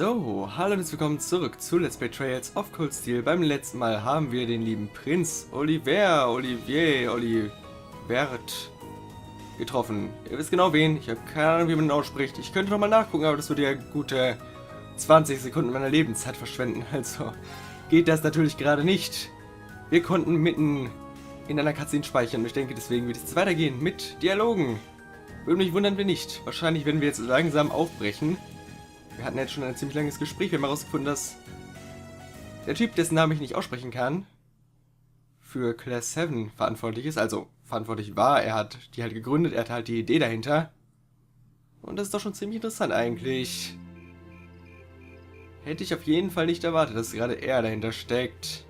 So, hallo und herzlich willkommen zurück zu Let's Play Trails of Cold Steel. Beim letzten Mal haben wir den lieben Prinz Olivier getroffen. Ihr wisst genau wen, ich habe keine Ahnung, wie man ihn ausspricht. Ich könnte nochmal nachgucken, aber das würde ja gute 20 Sekunden meiner Lebenszeit verschwenden. Also geht das natürlich gerade nicht. Wir konnten mitten in einer Cutscene speichern und ich denke, deswegen wird es jetzt weitergehen mit Dialogen. Würde mich wundern, wir nicht. Wahrscheinlich werden wir jetzt langsam aufbrechen. Wir hatten jetzt schon ein ziemlich langes Gespräch. Wir haben herausgefunden, dass der Typ, dessen Namen ich nicht aussprechen kann, für Class 7 verantwortlich ist. Also verantwortlich war. Er hat die halt gegründet. Er hat halt die Idee dahinter. Und das ist doch schon ziemlich interessant eigentlich. Hätte ich auf jeden Fall nicht erwartet, dass gerade er dahinter steckt.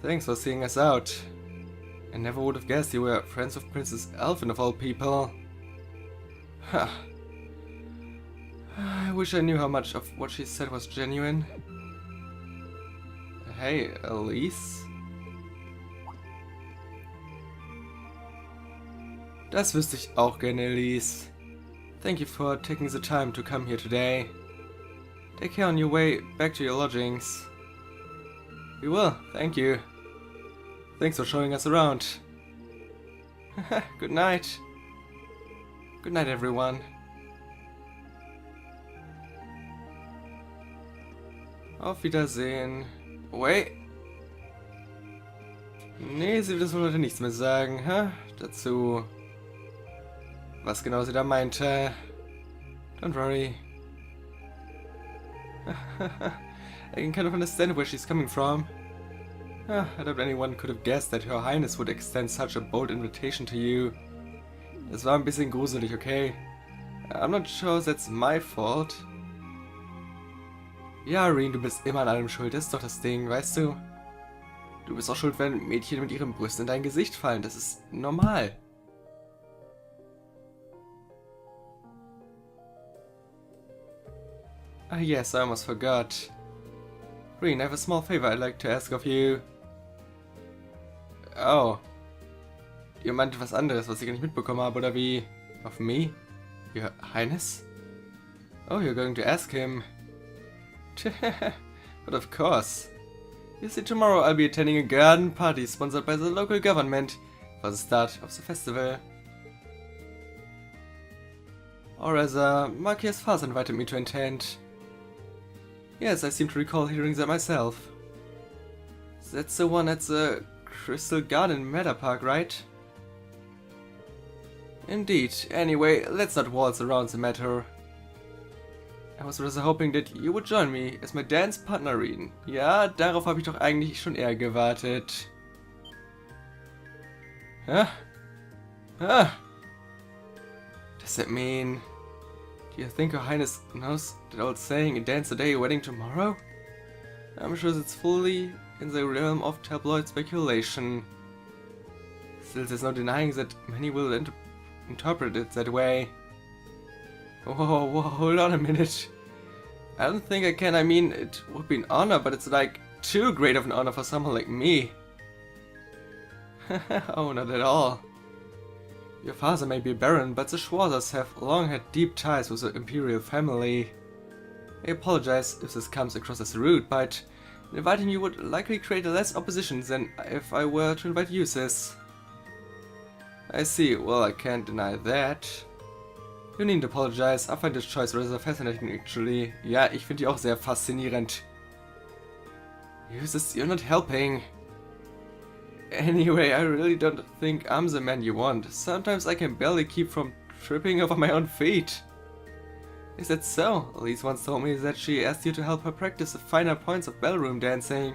Thanks for seeing us out. I never would have guessed you were friends of Princess Elfin of all people. Huh. I wish I knew how much of what she said was genuine. Hey, Elise? Das wüsste ich auch gerne, Elise. Thank you for taking the time to come here today. Take care on your way back to your lodgings. We will, thank you. Thanks for showing us around. Good night. Good night, everyone. Auf Wiedersehen. Wait. Nee, sie will das wohl heute nichts mehr sagen, hä? Dazu. Was genau sie da meinte. Don't worry. I can kind of understand where she's coming from. I doubt anyone could have guessed that Her Highness would extend such a bold invitation to you. Es war ein bisschen gruselig, okay? I'm not sure that's my fault. Ja, Reen, du bist immer an allem schuld, das ist doch das Ding, weißt du? Du bist auch schuld, wenn Mädchen mit ihren Brüsten in dein Gesicht fallen, das ist normal. Ah yes, I almost forgot. Reen, I have a small favor I'd like to ask of you. Oh. Ihr meint was anderes, was ich gar nicht mitbekommen habe, oder wie? Of me? Your Highness? Oh, you're going to ask him. But of course. You see, tomorrow I'll be attending a garden party sponsored by the local government for the start of the festival. Or rather, Marquis' father invited me to attend. Yes, I seem to recall hearing that myself. That's the one at the Crystal Garden Meadow Park, right? Indeed. Anyway, let's not waltz around the matter. I was rather hoping that you would join me as my dance partner, Reen. Ja, darauf habe ich doch eigentlich schon eher gewartet. Huh? Ah. Does that mean... Do you think Her Highness knows that old saying, a dance today, a wedding tomorrow? I'm sure it's fully in the realm of tabloid speculation. Still, there's no denying that many will interpret it that way. Whoa, hold on a minute. I don't think I can. I mean, it would be an honor, but it's like too great of an honor for someone like me. Oh, not at all. Your father may be a baron, but the Schwarzers have long had deep ties with the imperial family. I apologize if this comes across as rude, but inviting you would likely create less opposition than if I were to invite you, sis. I see. Well, I can't deny that. You needn't apologize. I find this choice rather fascinating, actually. Ja, ich finde die auch sehr faszinierend. You're not helping. Anyway, I really don't think I'm the man you want. Sometimes I can barely keep from tripping over my own feet. Is that so? Elise once told me that she asked you to help her practice the finer points of ballroom dancing.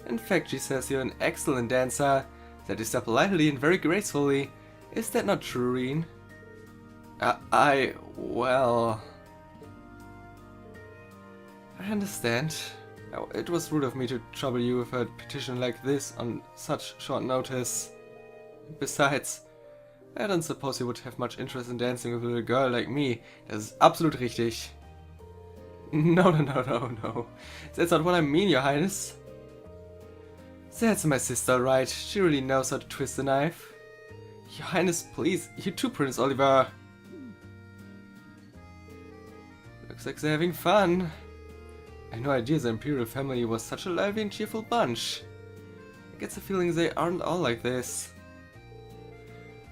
In fact, she says you're an excellent dancer, that you step lightly and very gracefully. Is that not true, Reen? Well... I understand. It was rude of me to trouble you with a petition like this on such short notice. Besides, I don't suppose you would have much interest in dancing with a little girl like me. Das ist absolut richtig. No. That's not what I mean, Your Highness. That's my sister, right? She really knows how to twist a knife. Your Highness, please. You too, Prince Oliver. Looks like they're having fun. I had no idea the Imperial family was such a lively and cheerful bunch. I get the feeling they aren't all like this.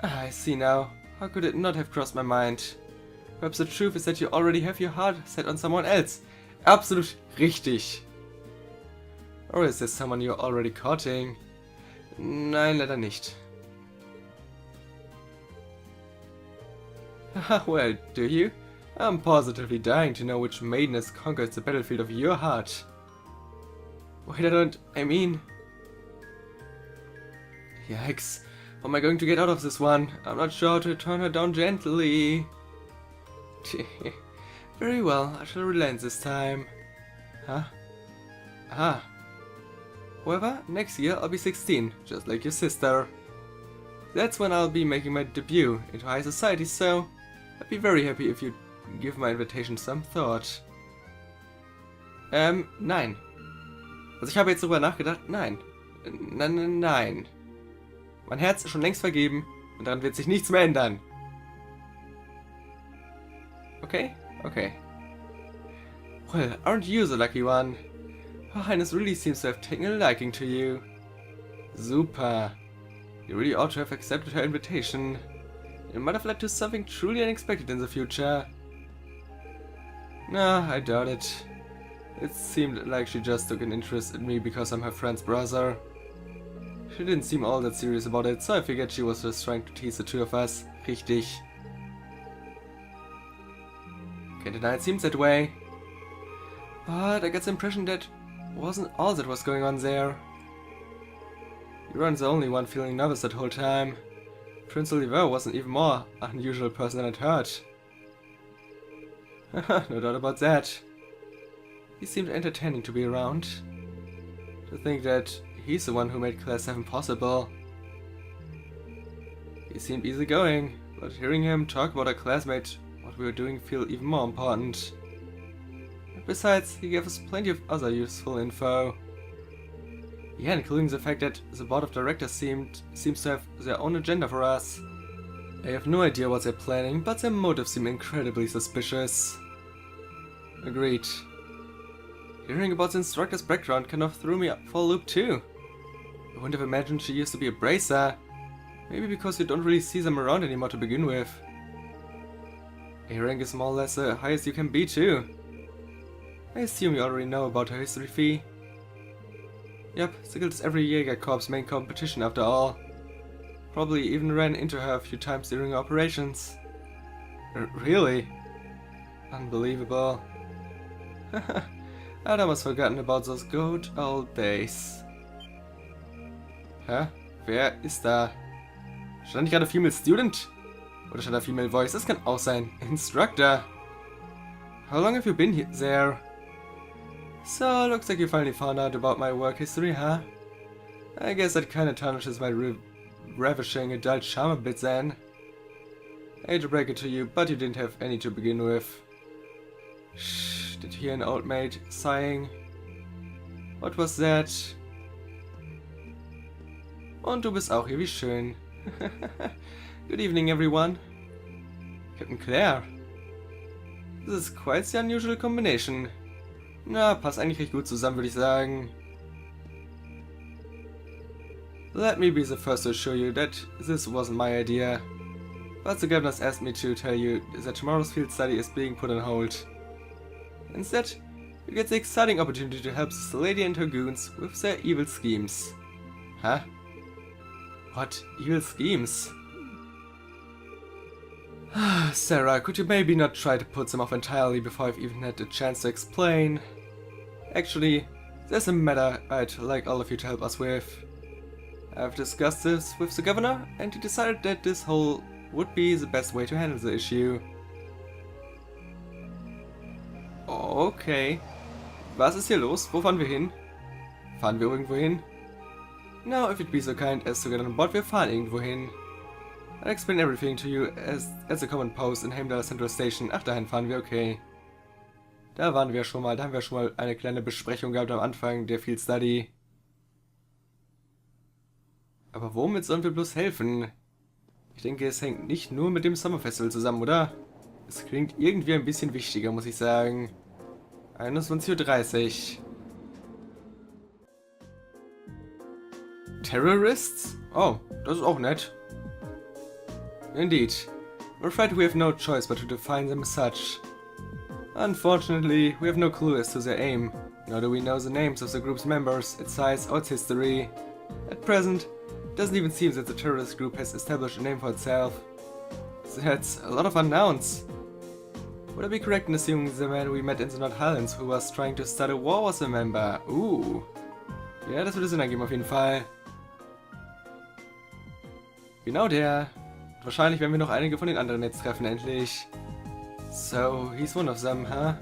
Ah, I see now. How could it not have crossed my mind? Perhaps the truth is that you already have your heart set on someone else. Absolut richtig. Or is this someone you're already courting? Nein, leider nicht. Haha, well, do you? I'm positively dying to know which maiden has conquered the battlefield of your heart. Wait, I mean... Yikes. How am I going to get out of this one? I'm not sure how to turn her down gently. Very well, I shall relent this time. Huh? Ah. However, next year I'll be 16, just like your sister. That's when I'll be making my debut into high society, so I'd be very happy if you'd give my invitation some thought. Nein. Also ich habe jetzt darüber nachgedacht, nein. Nein. Mein Herz ist schon längst vergeben und daran wird sich nichts mehr ändern. Okay? Okay. Well, aren't you the lucky one? Her Highness really seems to have taken a liking to you. Super. You really ought to have accepted her invitation. It might have led to something truly unexpected in the future. Nah, I doubt it. It seemed like she just took an interest in me because I'm her friend's brother. She didn't seem all that serious about it, so I figured she was just trying to tease the two of us. Richtig. Can't deny it seems that way. But I got the impression that wasn't all that was going on there. You weren't the only one feeling nervous that whole time. Prince Oliver was an even more unusual person than I'd heard. No doubt about that. He seemed entertaining to be around. To think that he's the one who made Class 7 possible. He seemed easygoing, but hearing him talk about a classmate, what we were doing, feel even more important. Besides, he gave us plenty of other useful info. Yeah, including the fact that the board of directors seems to have their own agenda for us. I have no idea what they're planning, but their motives seem incredibly suspicious. Agreed. Hearing about the instructor's background kind of threw me for a loop too. I wouldn't have imagined she used to be a bracer. Maybe because you don't really see them around anymore to begin with. A rank is more or less the highest you can be too. I assume you already know about her history fee. Yep, the guild's every Jägerkorps main competition after all. Probably even ran into her a few times during operations. Really? Unbelievable. I'd almost forgotten about those good old days. Hä? Wer ist da? Stand nicht gerade Female Student? Oder stand da Female Voice? Das kann auch sein. Instructor. How long have you been there? So, looks like you finally found out about my work history, huh? I guess that kinda tarnishes my ravishing adult charm a bit then. I hate to break it to you, but you didn't have any to begin with. Shh, did you hear an old maid sighing? What was that? Und du bist auch hier, wie schön. Good evening, everyone. Captain Claire. This is quite the unusual combination. Na, passt eigentlich recht gut zusammen, würde ich sagen. Let me be the first to assure you that this wasn't my idea. But the governors asked me to tell you that tomorrow's field study is being put on hold. Instead, you get the exciting opportunity to help this lady and her goons with their evil schemes. Huh? What evil schemes? Sarah, could you maybe not try to put them off entirely before I've even had a chance to explain? Actually, there's a matter I'd like all of you to help us with. I've discussed this with the governor, and he decided that this whole would be the best way to handle the issue. Okay. Was ist hier los? Wo fahren wir hin? Fahren wir irgendwo hin? Now, if you'd be so kind as to get on board, wir fahren irgendwo hin. I'll explain everything to you as a common post in Heimdall Central Station. Ach, dahin fahren wir, okay. Da waren wir schon mal, da haben wir schon mal eine kleine Besprechung gehabt am Anfang der Field Study. Aber womit sollen wir bloß helfen? Ich denke, es hängt nicht nur mit dem Summer Festival zusammen, oder? Es klingt irgendwie ein bisschen wichtiger, muss ich sagen. 21:30 Uhr. Terrorists? Oh, das ist auch nett. Indeed. We're afraid we have no choice but to define them as such. Unfortunately, we have no clue as to their aim, nor do we know the names of the group's members, its size or its history. At present, it doesn't even seem that the terrorist group has established a name for itself. That's a lot of unknowns. Would I be correct in assuming the man we met in the North Highlands who was trying to start a war was a member? Ja, das würde Sinn ergeben auf jeden Fall. Genau der. Wahrscheinlich werden wir noch einige von den anderen jetzt treffen, endlich. So, he's one of them, huh?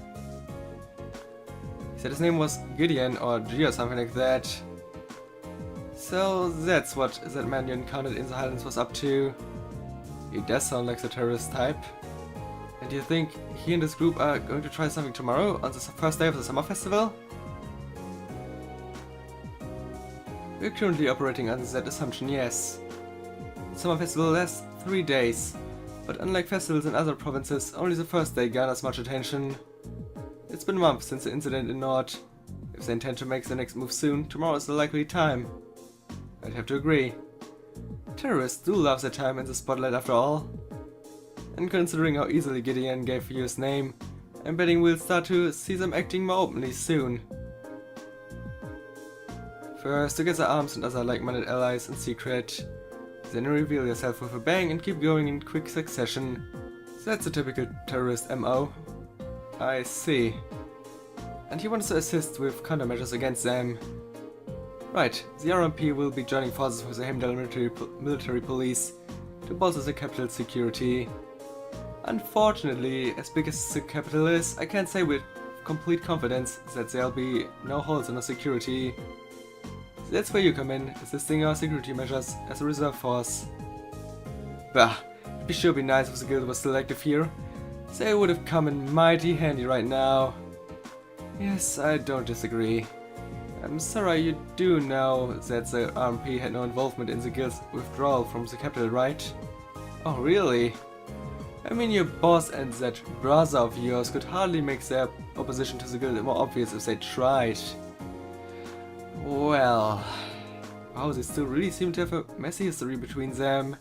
He said his name was Gideon or G or something like that. So, that's what that man you encountered in the Highlands was up to. He does sound like the terrorist type. And do you think he and his group are going to try something tomorrow, on the first day of the summer festival? We're currently operating under that assumption, yes. The summer festival lasts 3 days, but unlike festivals in other provinces, only the first day garners much attention. It's been months since the incident in Nord. If they intend to make the next move soon, tomorrow is the likely time. I'd have to agree. Terrorists do love their time in the spotlight after all. And considering how easily Gideon gave you his name, I'm betting we'll start to see them acting more openly soon. First, to get their arms and other like-minded allies in secret. Then reveal yourself with a bang and keep going in quick succession. That's a typical terrorist MO. I see. And he wants to assist with countermeasures against them. Right, the RMP will be joining forces with the Heimdall military police to bolster the capital's security. Unfortunately, as big as the capital is, I can't say with complete confidence that there'll be no holes in the security. That's where you come in, assisting our security measures as a reserve force. Bah, it'd be sure be nice if the guild was still active here. They would have come in mighty handy right now. Yes, I don't disagree. I'm sorry, you do know that the RMP had no involvement in the guild's withdrawal from the capital, right? Oh, really? I mean, your boss and that brother of yours could hardly make their opposition to the guild more obvious if they tried. Well, wow, they still really seem to have a messy history between them.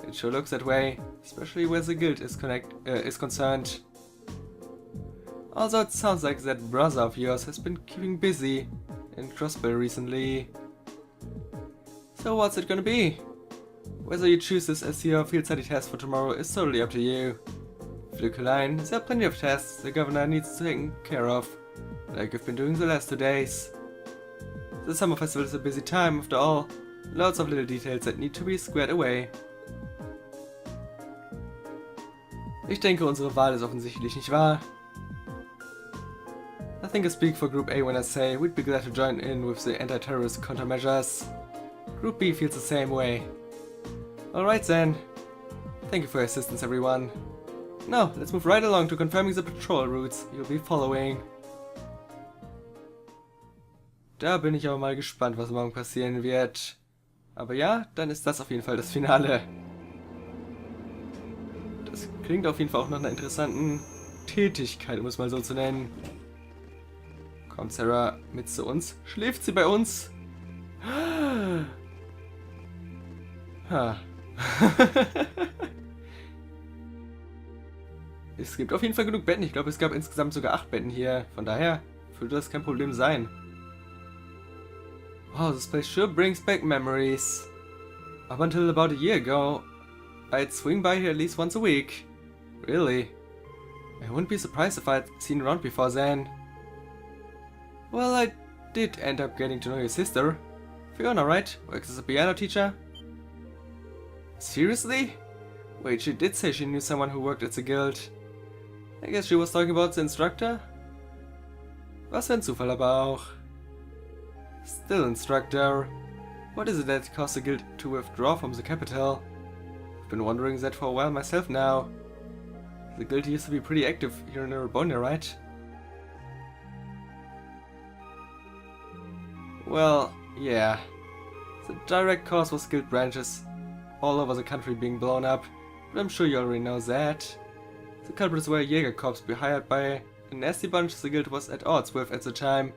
It sure looks that way, especially where the guild is concerned. Also, it sounds like that brother of yours has been keeping busy in Crossbow recently. So what's it gonna be? Whether you choose this as your field study task for tomorrow is totally up to you. Flückelein, there are plenty of tasks the governor needs to take care of, like you've been doing the last 2 days. The summer festival is a busy time after all, lots of little details that need to be squared away. Ich denke, unsere Wahl ist offensichtlich, nicht wahr? I think I speak for Group A when I say we'd be glad to join in with the anti-terrorist countermeasures. Group B feels the same way. Alright then. Thank you for your assistance, everyone. Now, let's move right along to confirming the patrol routes you'll be following. Da bin ich aber mal gespannt, was morgen passieren wird. Aber ja, dann ist das auf jeden Fall das Finale. Das klingt auf jeden Fall auch nach einer interessanten Tätigkeit, um es mal so zu nennen. Kommt Sarah mit zu uns? Schläft sie bei uns? Ha. Es gibt auf jeden Fall genug Betten. Ich glaube, es gab insgesamt sogar 8 Betten hier. Von daher würde das kein Problem sein. Wow, this place sure brings back memories. Up until about a year ago, I'd swing by here at least once a week. Really? I wouldn't be surprised if I'd seen around before then. Well, I did end up getting to know your sister. Fiona, right? Works as a piano teacher. Seriously? Wait, she did say she knew someone who worked at the guild. I guess she was talking about the instructor? Was für ein Zufall aber auch. Still, instructor. What is it that caused the guild to withdraw from the capital? I've been wondering that for a while myself now. The guild used to be pretty active here in Erebonia, right? Well, yeah. The direct cause was guild branches all over the country being blown up, but I'm sure you already know that. The culprits were Jäger corps hired by a nasty bunch the guild was at odds with at the time.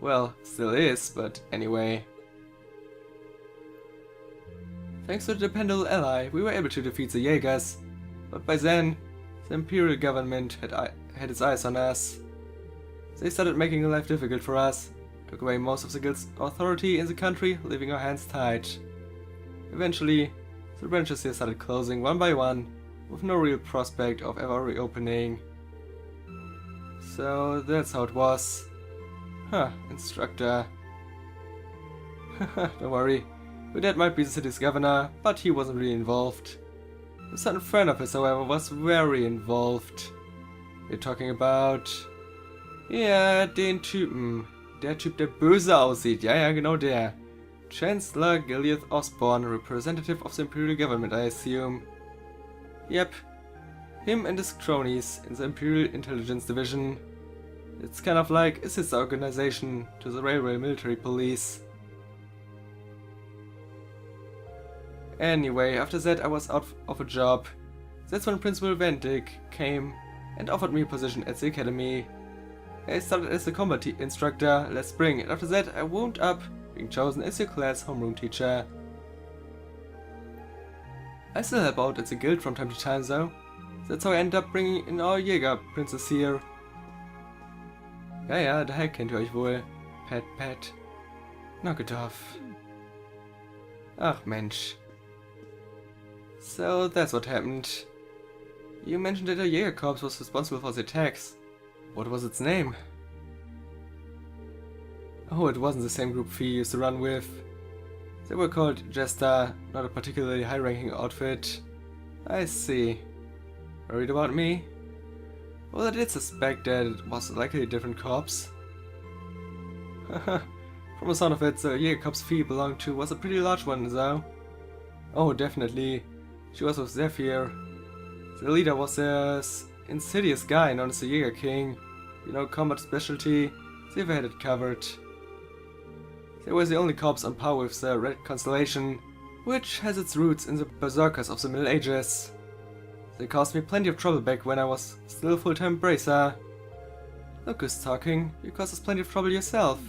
Well, still is, but anyway. Thanks to the dependable ally, we were able to defeat the Jägers, but by then, the imperial government had its eyes on us. They started making life difficult for us, took away most of the guild's authority in the country, leaving our hands tied. Eventually, the branches here started closing one by one, with no real prospect of ever reopening. So that's how it was. Huh, instructor. Don't worry, your dad might be the city's governor, but he wasn't really involved. A certain friend of his, however, was very involved. We're talking about... Ja, den Typen. Der Typ, der böse aussieht. Ja, genau der. Chancellor Gilead Osborne, representative of the Imperial Government, I assume. Yep. Him and his cronies in the Imperial Intelligence Division. It's kind of like a sister organization to the Railway Military Police. Anyway, after that I was out of a job. That's when Principal Van Dyck came and offered me a position at the academy. I started as a combat instructor last spring, and after that I wound up being chosen as your class homeroom teacher. I still help out at the guild from time to time though. That's how I ended up bringing in our Jäger princess here. Ja, daher kennt ihr euch wohl. Pat. Knock it off. Ach Mensch. So that's what happened. You mentioned that the Jäger Corps was responsible for the attacks. What was its name? Oh, it wasn't the same group Fee used to run with. They were called Jester, not a particularly high-ranking outfit. I see. Worried about me? Well, I did suspect that it was likely a different corps. From the sound of it, the Jäger Corps Fee belonged to was a pretty large one, though. Oh, definitely. She was with Zephyr. The leader was this insidious guy known as the Jäger King. You know, combat specialty. Zephyr had it covered. They were the only corps on par with the Red Constellation, which has its roots in the Berserkers of the Middle Ages. They caused me plenty of trouble back when I was still a full-time bracer. Look who's talking, you caused us plenty of trouble yourself.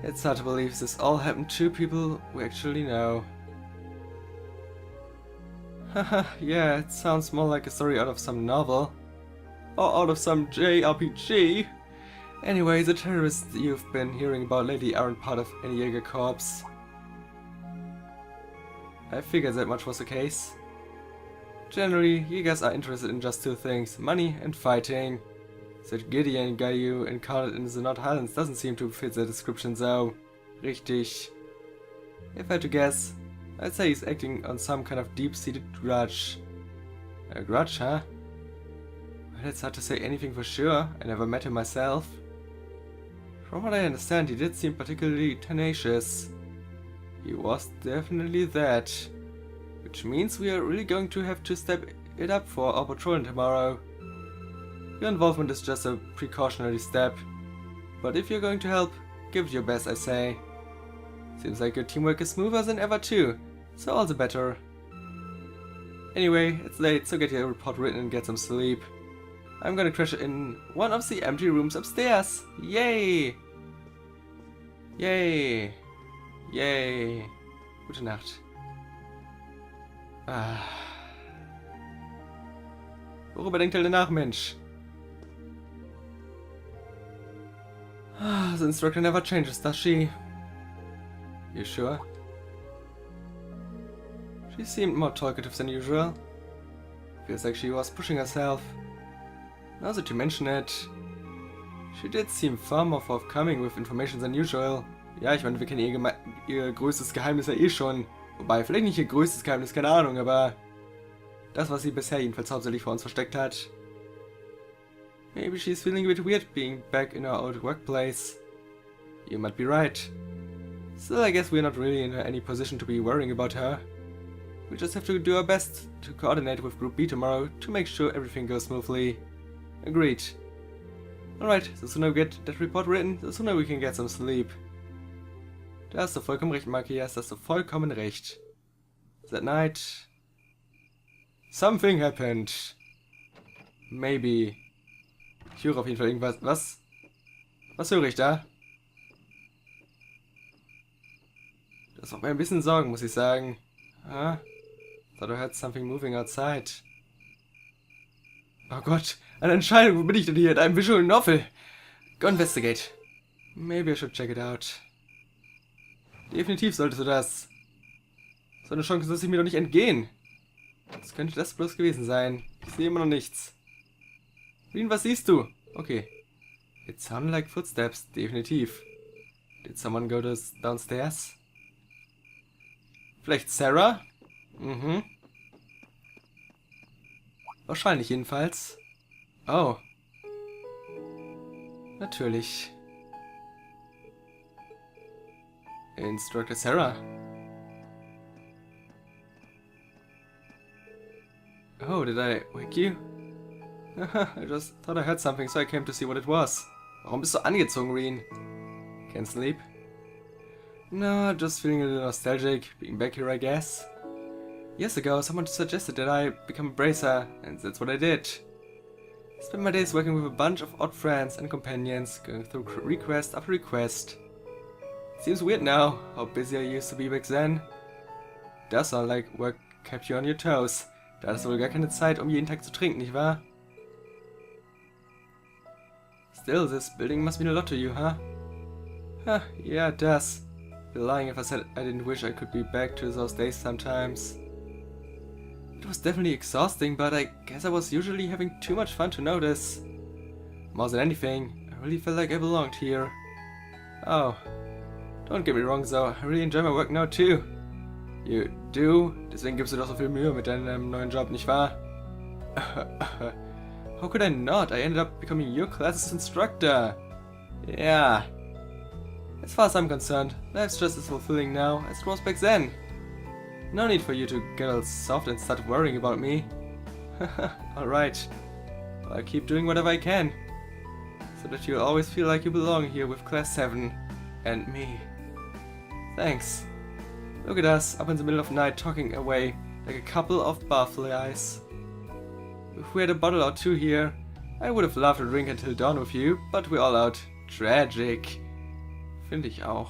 It's hard to believe this all happened to people we actually know. Haha, yeah, it sounds more like a story out of some novel. Or out of some JRPG. Anyway, the terrorists you've been hearing about lately aren't part of any Jäger Corps. I figured that much was the case. Generally, Jägers are interested in just two things, money and fighting. That Gideon guy you encountered in the North Highlands doesn't seem to fit the description though. Richtig. If I had to guess, I'd say he's acting on some kind of deep-seated grudge. A grudge, huh? Well, it's hard to say anything for sure, I never met him myself. From what I understand, he did seem particularly tenacious. He was definitely that. Which means we are really going to have to step it up for our patrol tomorrow. Your involvement is just a precautionary step. But if you're going to help, give it your best, I say. Seems like your teamwork is smoother than ever too, so all the better. Anyway, it's late, so get your report written and get some sleep. I'm gonna crash in one of the empty rooms upstairs. Yay! Yay! Yay! Gute Nacht. Worüber denkt ihr denn nach, Mensch? The instructor never changes, does she? You sure? She seemed more talkative than usual. Feels like she was pushing herself. Now that you mention it, she did seem far more forthcoming with information than usual. Ja, ich meine, wir kennen ihr größtes Geheimnis ja eh schon. Wobei, vielleicht nicht ihr größtes Geheimnis, keine Ahnung, aber das, was sie bisher jedenfalls hauptsächlich vor uns versteckt hat. Maybe she's feeling a bit weird being back in her old workplace. You might be right. Still, I guess we're not really in any position to be worrying about her. We just have to do our best to coordinate with Group B tomorrow to make sure everything goes smoothly. Agreed. Alright, the sooner we get that report written, the sooner we can get some sleep. Da hast du vollkommen recht, Makias, da hast du vollkommen recht. That night, Something happened. Maybe. Ich höre auf jeden Fall irgendwas. Was? Was höre ich da? Das macht mir ein bisschen Sorgen, muss ich sagen. Ah, thought I heard something moving outside. Oh Gott, eine Entscheidung. Wo bin ich denn hier? In einem Visual Novel. Go investigate. Maybe I should check it out. Definitiv solltest du das. So eine Chance soll sich mir doch nicht entgehen. Was könnte das bloß gewesen sein? Ich sehe immer noch nichts. Rin, was siehst du? Okay. It sounded like footsteps. Definitiv. Did someone go downstairs? Vielleicht Sarah? Mhm. Wahrscheinlich jedenfalls. Oh. Natürlich. Instructor Sarah. Oh, did I wake you? I just thought I heard something, so I came to see what it was. Warum bist du angezogen, Rin? Can't sleep? No, just feeling a little nostalgic, being back here, I guess. Years ago, someone suggested that I become a bracer, and that's what I did. Spent my days working with a bunch of odd friends and companions, going through request after request. Seems weird now, how busy I used to be back then. Does sound like work kept you on your toes. Da hattest du wohl gar keine Zeit, um jeden Tag zu trinken, nicht wahr? Still, this building must mean a lot to you, huh? Huh, yeah, it does. I'd be lying if I said I didn't wish I could be back to those days sometimes. It was definitely exhausting, but I guess I was usually having too much fun to notice. More than anything, I really felt like I belonged here. Oh. Don't get me wrong though, I really enjoy my work now too. You do? Deswegen gibst du doch so viel Mühe mit deinem neuen Job, nicht wahr? How could I not? I ended up becoming your class's instructor. Yeah. As far as I'm concerned, life's just as fulfilling now as it was back then. No need for you to get all soft and start worrying about me. Alright. I'll keep doing whatever I can. So that you'll always feel like you belong here with Class 7. And me. Thanks. Look at us, up in the middle of the night, talking away like a couple of butterflies. If we had a bottle or two here, I would have loved to drink until dawn with you, but we're all out. Tragic. Finde ich auch.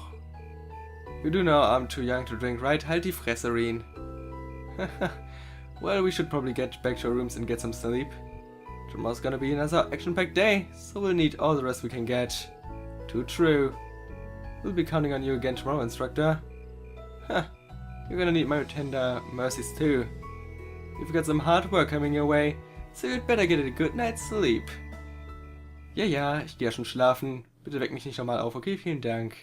You do know I'm too young to drink, right? Halt die Fresse, Rin. Well, we should probably get back to our rooms and get some sleep. Tomorrow's gonna be another action-packed day, so we'll need all the rest we can get. Too true. We'll be counting on you again tomorrow, instructor. Huh. You're gonna need my tender mercies too. You've got some hard work coming your way, so you'd better get a good night's sleep. Ja, ja, ich gehe ja schon schlafen. Bitte weck mich nicht nochmal auf, okay? Vielen Dank.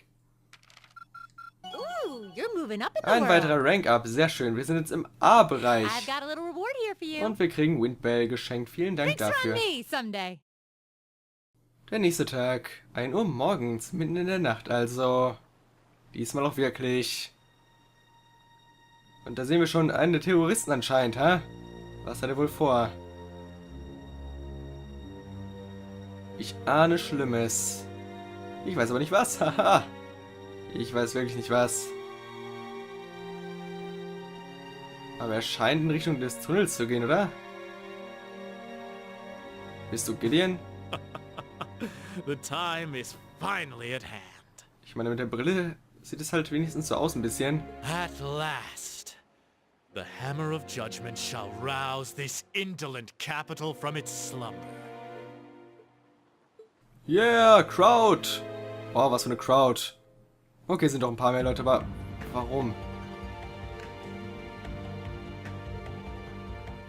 Ein weiterer Rank-Up, sehr schön. Wir sind jetzt im A-Bereich. Und wir kriegen Windbell geschenkt. Vielen Dank dafür. Der nächste Tag, 1 Uhr morgens, mitten in der Nacht also. Diesmal auch wirklich. Und da sehen wir schon einen der Terroristen anscheinend, ha? Was hat er wohl vor? Ich ahne Schlimmes. Ich weiß aber nicht was, haha. Ich weiß wirklich nicht was. Aber er scheint in Richtung des Tunnels zu gehen, oder? Bist du Gideon? The time is finally at hand. Ich meine, mit der Brille sieht es halt wenigstens so aus ein bisschen. At last, the hammer of judgment shall rouse this indolent capital from its slumber. Yeah, Crowd! Oh, was für eine Crowd. Okay, sind doch ein paar mehr Leute, aber warum?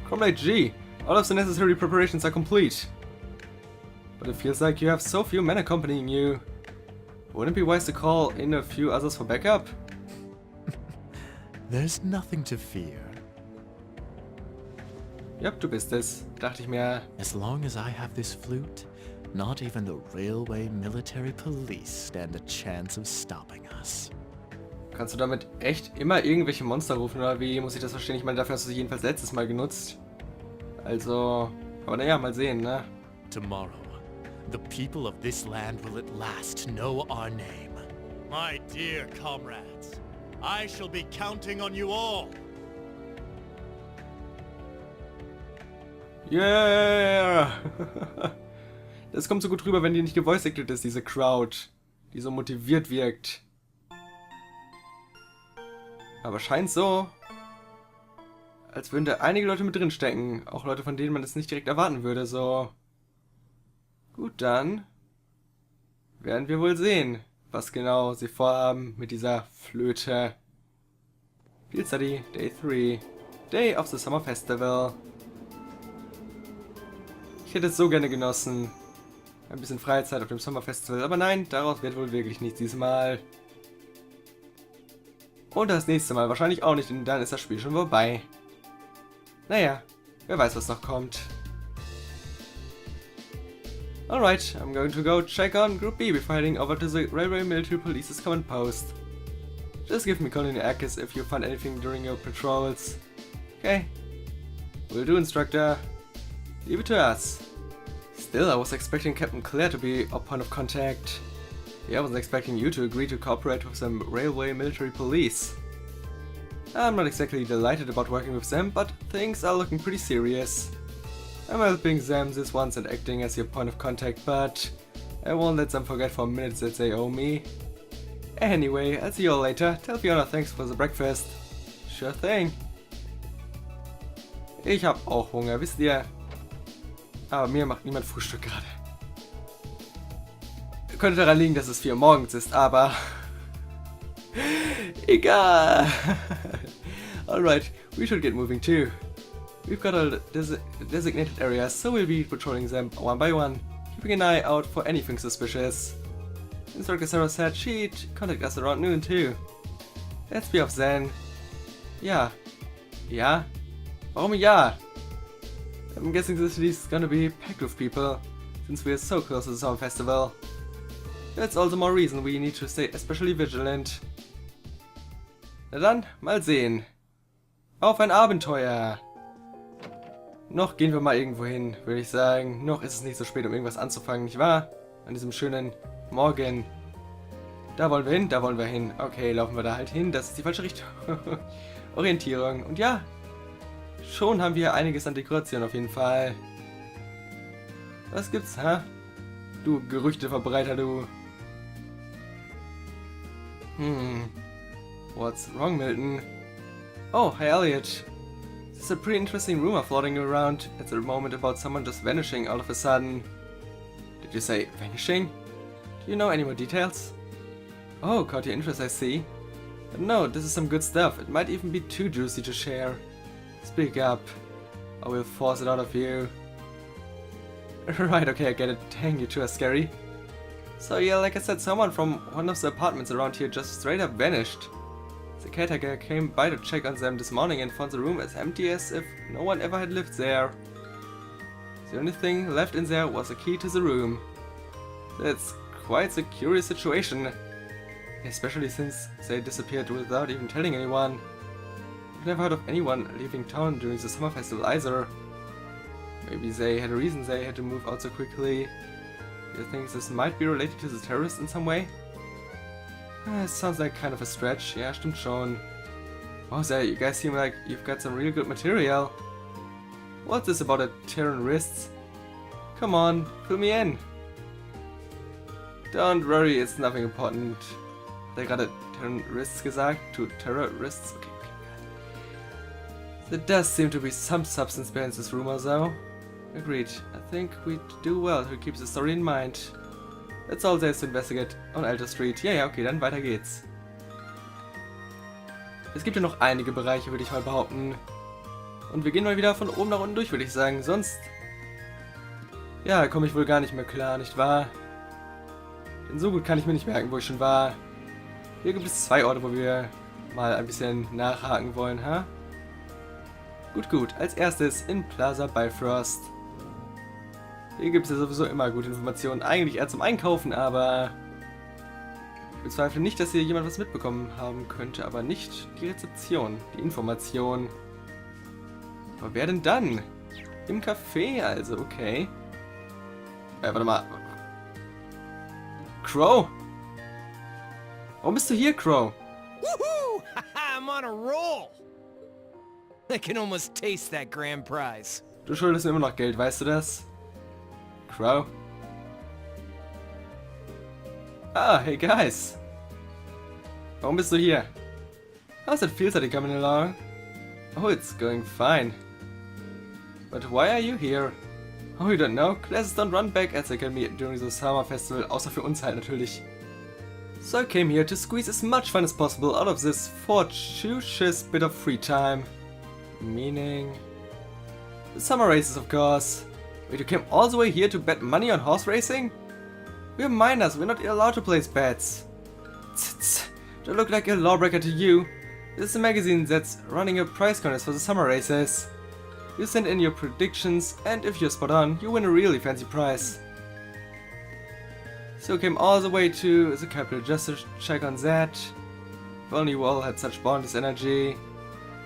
Comrade G, all of the necessary preparations are complete. But it feels like you have so few men accompanying you. Wouldn't it be wise to call in a few others for backup? There's nothing to fear. Yep, du bist es. Dachte ich mir. As long as I have this flute, not even the railway military police stand a chance of stopping us. Kannst du damit echt immer irgendwelche Monster rufen, oder wie muss ich das verstehen? Ich meine, dafür hast du sie jedenfalls letztes Mal genutzt. Also, aber naja, mal sehen, ne? Tomorrow, the people of this land will at last know our name. My dear comrades, I shall be counting on you all. Yeah! Das kommt so gut rüber, wenn die nicht gevoice acted ist, diese Crowd, die so motiviert wirkt. Aber scheint so, als würden da einige Leute mit drin stecken. Auch Leute, von denen man das nicht direkt erwarten würde, so. Gut, dann werden wir wohl sehen, was genau sie vorhaben mit dieser Flöte. Field Study, Day 3. Day of the Summer Festival. Ich hätte es so gerne genossen. Ein bisschen Freizeit auf dem Summer Festival. Aber nein, daraus wird wohl wirklich nichts diesmal. Und das nächste Mal wahrscheinlich auch nicht, denn dann ist das Spiel schon vorbei. Naja, wer weiß, was noch kommt. Alright, I'm going to go check on Group B before heading over to the Railway Military Police's command post. Just give me colony access if you find anything during your patrols. Okay. Will do, instructor. Leave it to us. Still, I was expecting Captain Claire to be our point of contact. Yeah, I wasn't expecting you to agree to cooperate with some Railway Military Police. I'm not exactly delighted about working with them, but things are looking pretty serious. I'm helping them this once and acting as your point of contact, but I won't let them forget for minutes that they owe me. Anyway, I'll see you all later. Tell Fiona thanks for the breakfast. Sure thing. Ich hab auch Hunger, wisst ihr? Aber mir macht niemand Frühstück gerade. Könnte daran liegen, dass es 4 Uhr morgens ist, aber... egal. Alright, we should get moving too. We've got all the designated areas, so we'll be patrolling them one by one, keeping an eye out for anything suspicious. Instructor Sarah said she'd contact us around noon too. Let's be off then. Ja. Ja? Warum ja? I'm guessing the city's gonna be packed with people, since we're so close to the summer festival. That's all the more reason we need to stay especially vigilant. Na dann, mal sehen. Auf ein Abenteuer! Noch gehen wir mal irgendwo hin, würde ich sagen. Noch ist es nicht so spät, um irgendwas anzufangen, nicht wahr? An diesem schönen Morgen. Da wollen wir hin, da wollen wir hin. Okay, laufen wir da halt hin. Das ist die falsche Richtung. Orientierung. Und ja, schon haben wir einiges an Dekoration auf jeden Fall. Was gibt's, hä? Du Gerüchteverbreiter, du. What's wrong, Milton? Oh, hi, Elliot. There's a pretty interesting rumor floating around at the moment about someone just vanishing all of a sudden. Did you say vanishing? Do you know any more details? Oh, caught your interest, I see. But no, this is some good stuff. It might even be too juicy to share. Speak up, or we'll force it out of you. Right, okay, I get it. Dang, you two are scary. So yeah, like I said, someone from one of the apartments around here just straight up vanished. The caretaker came by to check on them this morning and found the room as empty as if no one ever had lived there. The only thing left in there was a key to the room. That's quite a curious situation, especially since they disappeared without even telling anyone. I've never heard of anyone leaving town during the summer festival either. Maybe they had a reason they had to move out so quickly. Do you think this might be related to the terrorists in some way? It sounds like kind of a stretch. Ja, stimmt schon. Wow, Zay, you guys seem like you've got some real good material. What's this about the terrorists? Come on, fill me in. Don't worry, it's nothing important. Hat er gerade terrorists gesagt? To terrorists? Okay. There does seem to be some substance behind this rumor, though. Agreed. I think we'd do well to keep the story in mind. That's all there is to investigate on Elder Street. Ja, okay, dann weiter geht's. Es gibt ja noch einige Bereiche, würde ich mal behaupten. Und wir gehen mal wieder von oben nach unten durch, würde ich sagen. Sonst, ja, komme ich wohl gar nicht mehr klar, nicht wahr? Denn so gut kann ich mir nicht merken, wo ich schon war. Hier gibt es 2 Orte, wo wir mal ein bisschen nachhaken wollen, ha? Gut. Als erstes in Plaza Bifrost. Hier gibt es ja sowieso immer gute Informationen. Eigentlich eher zum Einkaufen, aber ich bezweifle nicht, dass hier jemand was mitbekommen haben könnte, aber nicht die Rezeption, die Information. Aber wer denn dann? Im Café also, okay. Warte mal. Crow? Warum bist du hier, Crow? Woohoo! I'm on a roll! I can almost taste that grand prize. Du schuldest mir immer noch Geld, weißt du das? Crow? Ah, hey guys! Warum bist du hier? How's it feel that coming along? Oh, it's going fine. But why are you here? Oh, you don't know? Classes don't run back at the academy during the summer festival, außer für uns halt natürlich. So I came here to squeeze as much fun as possible out of this fortuitous bit of free time. Meaning... the summer races, of course. Wait, you came all the way here to bet money on horse racing? We're minors, we're not allowed to place bets. Tsk, don't look like a lawbreaker to you. This is a magazine that's running a prize contest for the summer races. You send in your predictions, and if you're spot on, you win a really fancy prize. So came all the way to the capital just to check on that. If only you all had such boundless energy.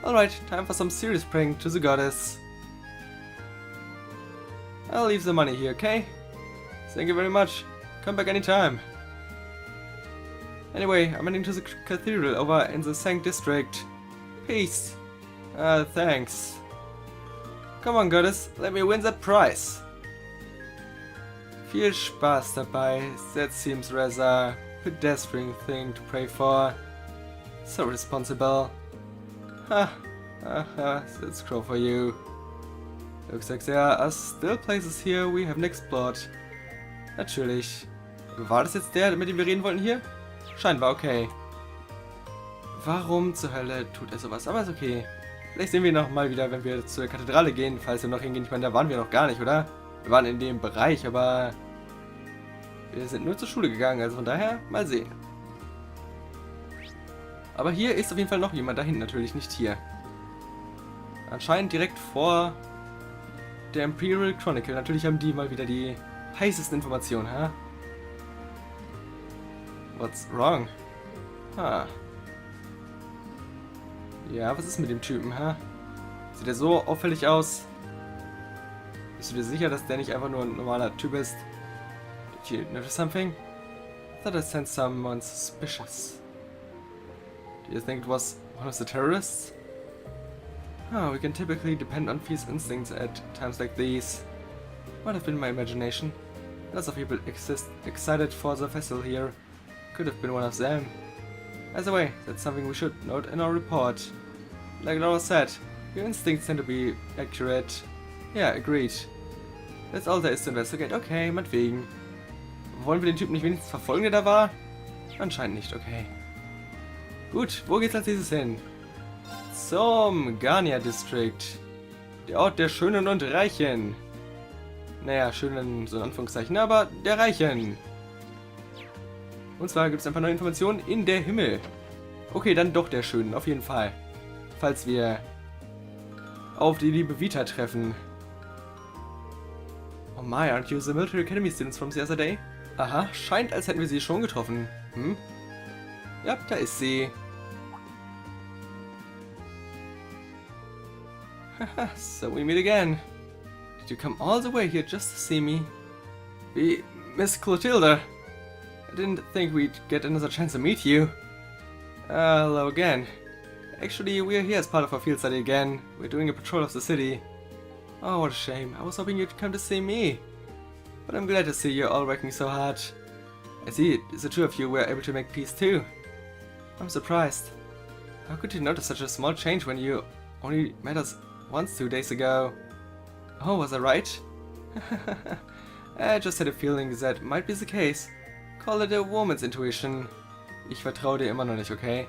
Alright, time for some serious praying to the goddess. I'll leave the money here, okay? Thank you very much. Come back anytime. Anyway, I'm heading to the cathedral over in the Sang district. Peace. Thanks. Come on, goddess, let me win that prize. Viel Spaß dabei. That seems rather pedestrian thing to pray for. So responsible. Ha, that's Crow for you. Looks like there are still places here we haven't explored. Natürlich. War das jetzt der, mit dem wir reden wollten hier? Scheinbar okay. Warum zur Hölle tut er sowas? Aber ist okay. Vielleicht sehen wir ihn noch mal wieder, wenn wir zur Kathedrale gehen, falls wir noch hingehen. Ich meine, da waren wir noch gar nicht, oder? Wir waren in dem Bereich, aber wir sind nur zur Schule gegangen, also von daher mal sehen. Aber hier ist auf jeden Fall noch jemand, da hinten natürlich, nicht hier. Anscheinend direkt vor der Imperial Chronicle. Natürlich haben die mal wieder die heißesten Informationen, ha? What's wrong? Ha. Ja, was ist mit dem Typen, ha? Sieht er so auffällig aus? Bist du dir sicher, dass der nicht einfach nur ein normaler Typ ist? Did you notice something? I thought I sensed someone suspicious. Do you think it was one of the terrorists? Oh, we can typically depend on Fierce instincts at times like these. Might have been my imagination. Lots of people excited for the festival here. Could have been one of them. Either way, that's something we should note in our report. Like Laura said, your instincts tend to be accurate. Yeah, agreed. That's all there is to investigate. Okay, meinetwegen. Wollen wir den Typen nicht wenigstens verfolgen, der da war? Anscheinend nicht, okay. Gut, wo geht's als nächstes hin? Zum Garnia District. Der Ort der Schönen und Reichen. Naja, Schönen so in Anführungszeichen, aber der Reichen. Und zwar gibt es ein paar neue Informationen in der Himmel. Okay, dann doch der Schönen, auf jeden Fall. Falls wir auf die liebe Vita treffen. Oh my, aren't you the military academy students from the other day? Aha, scheint, als hätten wir sie schon getroffen. Hm? Ja, da ist sie. Haha, so we meet again. Did you come all the way here just to see me? Miss Clotilda. I didn't think we'd get another chance to meet you. Hello again. Actually, we're here as part of our field study again. We're doing a patrol of the city. Oh, what a shame. I was hoping you'd come to see me. But I'm glad to see you're all working so hard. I see the two of you were able to make peace too. I'm surprised. How could you notice such a small change when you only met us once 2 days ago? Oh, was I right? I just had a feeling that might be the case. Call it a woman's intuition. Ich vertraue dir immer noch nicht, okay?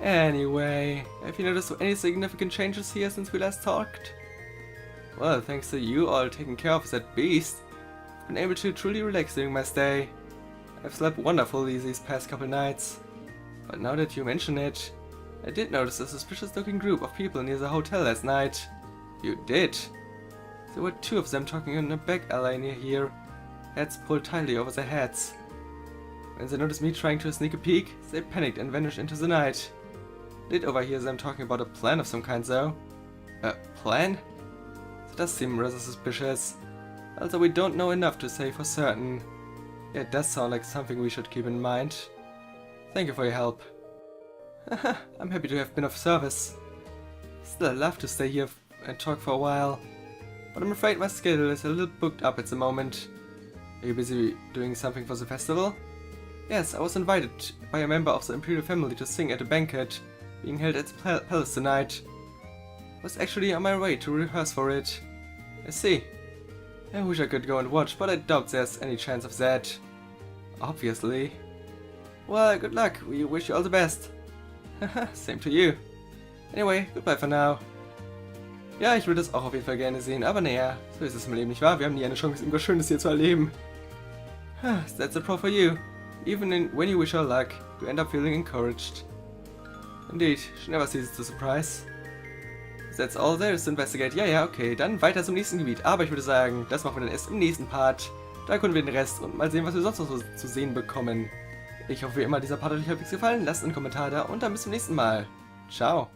Anyway, have you noticed any significant changes here since we last talked? Well, thanks to you all taking care of that beast, I've been able to truly relax during my stay. I've slept wonderfully these past couple nights. But now that you mention it, I did notice a suspicious looking group of people near the hotel last night. You did? There were 2 of them talking in a back alley near here, heads pulled tightly over their heads. When they noticed me trying to sneak a peek, they panicked and vanished into the night. Did overhear them talking about a plan of some kind though. A plan? That does seem rather suspicious. Although we don't know enough to say for certain. Yeah, it does sound like something we should keep in mind. Thank you for your help. I'm happy to have been of service. Still, I'd love to stay here and talk for a while. but I'm afraid my schedule is a little booked up at the moment. Are you busy doing something for the festival? Yes, I was invited by a member of the Imperial family to sing at a banquet being held at the palace tonight. I was actually on my way to rehearse for it. I see. I wish I could go and watch, but I doubt there's any chance of that. Obviously. Well, good luck. We wish you all the best. Haha, same to you. Anyway, goodbye for now. Ja, ich würde es auch auf jeden Fall gerne sehen, aber naja, so ist es im Leben, nicht wahr? Wir haben nie eine Chance, irgendwas Schönes hier zu erleben. That's a pro for you. Even when you wish her luck, you end up feeling encouraged. Indeed, she never ceases to surprise. That's all there is to investigate. Ja, okay, dann weiter zum nächsten Gebiet. Aber ich würde sagen, das machen wir dann erst im nächsten Part. Da erkunden wir den Rest und mal sehen, was wir sonst noch so zu sehen bekommen. Ich hoffe wie immer, dieser Part hat euch halbwegs gefallen. Lasst einen Kommentar da und dann bis zum nächsten Mal. Ciao.